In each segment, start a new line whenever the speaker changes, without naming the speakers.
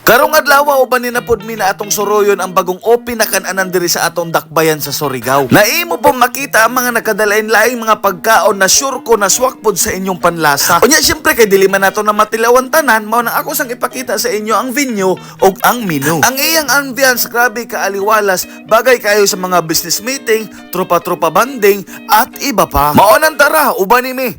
Karong adlaw uban ni napud mi na atong suroyon ang bagong open na kan-anan diri sa atong dakbayan sa Surigao. Naimo po makita ang mga nakadalain-laing mga pagkaon na sure ko na swak pod sa inyong panlasa. Unya syempre kay dili man nato na matilawan tanan, mao na ako sang ipakita sa inyo ang venue ug ang menu. Ang iyang ambience grabe ka aliwalas, bagay kayo sa mga business meeting, tropa-tropa banding at iba pa. Mao nang tara, uban ni mi.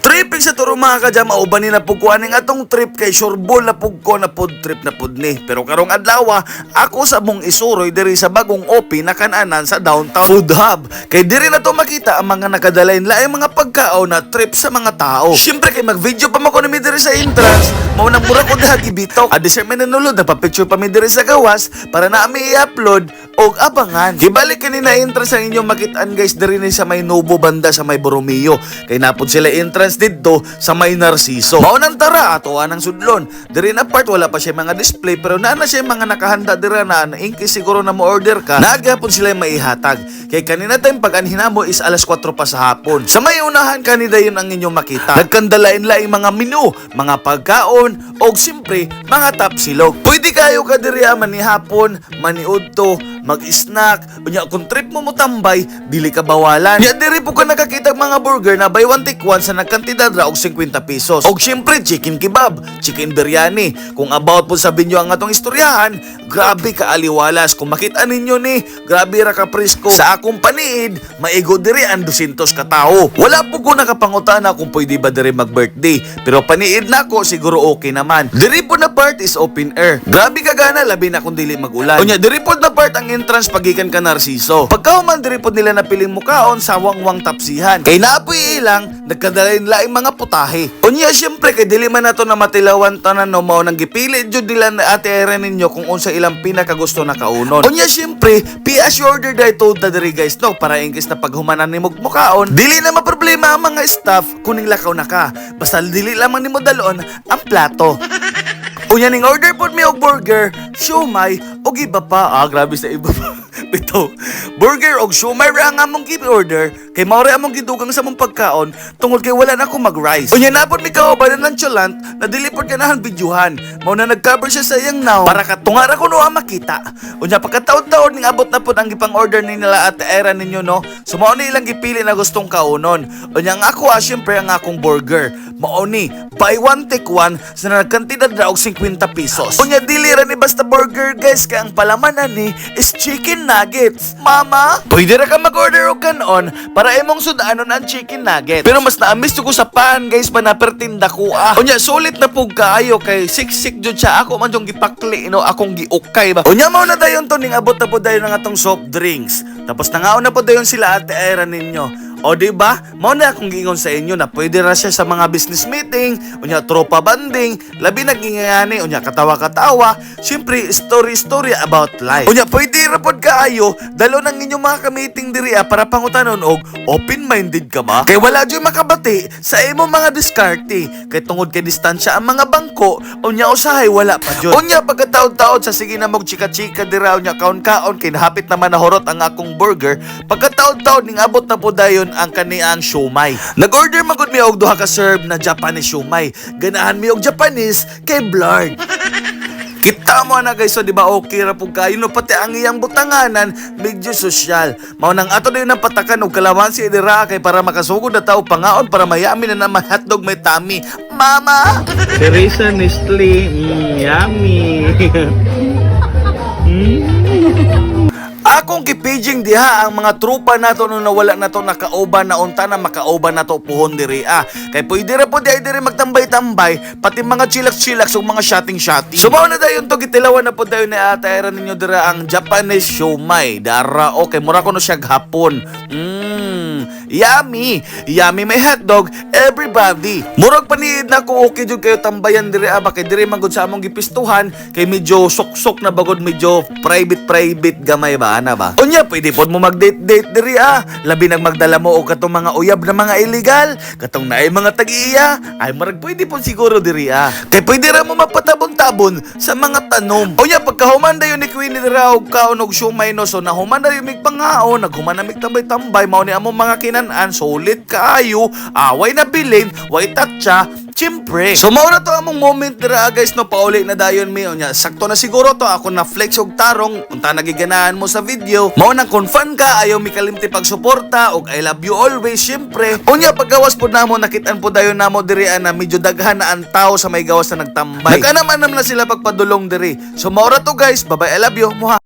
Tripping sa turo mga kajam, auban ni napugkuhan ng atong trip kay sureball na pugko na pod trip na pod ni. Pero karong adlaw, ako sa mong isuroy diri sa bagong open na kan-anan sa downtown food hub. Kay diri na to makita ang mga nakadalain-laing mga pagkaon na trip sa mga tao. Syempre kay mag-video pa mako nimi diri sa entrance, mao nang mura ko dahag ibitok. Adi sir man nanulod, nagpa-picture pa mi diri sa gawas para na mi i-upload og abangan. Gibalik kanina entrance ang inyong makitaan guys diri ni sa may Novo banda sa may Borromeo. Kay napod sila entrance dito sa may Narciso. Mao nang tara ato anang sudlon. Diri na part wala pa siya mga display pero naa na siya mga nakahanda dira na inki siguro na mo order ka. Nagyapon sila maihatag. Kay kanina time pag anhinamo is alas 4 pa sa hapon. Sa may unahan kanina yun ang inyong makita. Nagkandalain-laing mga menu, mga pagkaon og simpre mga tapsilog. Pwede kayo ka diri manihapon, maniudto, mag-snack, unya kung trip mo tambay, dili ka bawalan. Ya diri po ka nakakita mga burger na buy one take one sa nagkantidad ra og 50 pesos. Og syempre chicken kebab, chicken biryani. Kung about po sabihin nyo ang atong istoryahan, grabe ka aliwalas. Kung makita ninyo ni, grabe ra ka presko. Sa akong paniid, maigo diri ang 200 ka tao. Wala po ko nakapangutana kung pwede ba diri mag-birthday. Pero paniid na ko, siguro okay naman. Diri po na part is open air. Grabe ka gana, labi na kung dili mag-ulan. Unya, diri po na part ang entrance pagikan ka Narciso. Pagkahuman diri po nila napiling mukaon sa wangwang tapsihan. Kay naapoy ilang, nagkadalain-laing mga putahe. Unya, syempre, kay dili man nato na matilawan tanan no mao nang gipili jud nila na ate era ninyo kung unsa ilang pinakagusto na kaunon. Unya, syempre, as you order dito na diri guys no para ingkis na paghumanan ni mukaon, dili na maproblema ang mga staff kuning lakaw na ka. Basta dili lamang nimo dalon ang plato. Unya ning order pod mi og burger, siomay og iba pa. Grabe sa iba pa. Bitaw, burger og siomay ra ang among gi-order kay mao ra among gidugang sa mong pagkaon tungod kay wala na ako mag-rice. Unya napod mi kauban ng chalant na dili pod ganahan videohan. Mao na nag-cover siya sa iyang now para katungar ako no ang makita. Unya pagkataon-taon ning abot na pod ang gipang-order ni nila at era ninyo no. So mao ni ilang gipili na gustong kaunon. Unya ang ako syempre ang akong burger. Mao ni buy one take one sa nagkantidad ra og 50 pesos. Unya dili ra ni basta burger guys kay ang palamanan ni is chicken nuggets. Mama, pwede ra ka mag-order og kanon para imong sudanon ang chicken nuggets. Pero mas naamis ko sa pan guys panapertinda ko Unya sulit na pug kaayo kay siksik jud siya ako man jong gipakli no akong giukay ba. Unya mao na dayon to ning abot na pud dayon ang atong soft drinks. Tapos nangaon na pud dayon sila ate era ninyo. O diba? Mao na akong giingon sa inyo na pwede ra siya sa mga business meeting, unya tropa banding, labi nagingani, unya katawa-katawa, syempre story about life. Unya pwede ra pod kaayo dalo nang inyong mga ka-meeting diri para pangutanon og open-minded ka ba? Kay wala jud makabati sa imong mga diskarte, kay tungod kay distansya ang mga bangko, unya usahay wala pa jud. Unya pagkataod-taod sa sige na mog chika-chika dira unya kaon-kaon kay nahapit naman na horot ang akong burger, pagkataod-taod ning abot na po dayon ang kaniang siomay. Nag-order magud mi og duha ka serve na Japanese siomay. Ganahan mi og Japanese kay Blard. Kita mo na guys, so di ba okay ra pug kayo no pati ang iyang butanganan medyo sosyal. Mao nang ato dayon ang patakan og kalamansi dira kay para makasugod na tao pangaon para mayami na naman hotdog may tummy. Mama,
Teresa Nestle, yummy.
akong gipaging diha ang mga trupa nato nung nawala na to nakauban na unta na makauban na to puhon diri kay pwede ra po di magtambay-tambay pati mga chillax ug mga shotting. So mao na dayon to gitilawan na po dayon ni ate era ninyo dira ang Japanese siomay dara okay mura ko no siya gahapon. Yummy may hotdog everybody. Murag paniid na ko okay jud kayo tambayan diri kay diri man gud sa among gipistuhan kay medyo sok-sok na bagod medyo private gamay ba ana ba. Unya pwede pod mo mag-date diri labi nang magdala mo og katong mga uyab na mga illegal, katong naay mga tag-iya, ay marag pwede pod siguro diri kay pwede ra mo mapatabon-tabon sa mga tanom. Unya pagkahuman dayon ni Queenie dira og kaon og siomay no so nahuman na yung migpangaon, naghuman na migtambay-tambay mao ni among mga kinanan sulit kaayo, way na bilin, way tatsa, Siyempre. So mao na to among moment dira guys no, pauli na dayon mi unya. Sakto na siguro to ako na flex og tarong unta nagiganahan mo sa video. Mao nang kung fan ka ayaw mi kalimti pagsuporta og I love you always siyempre. Unya paggawas pud namo nakitaan po dayon namo diri na medyo daghan na ang tao sa may gawas na nagtambay. Naganaman naman na sila pagpadulong diri. So mao ra to guys. Bye bye, I love you. Muha.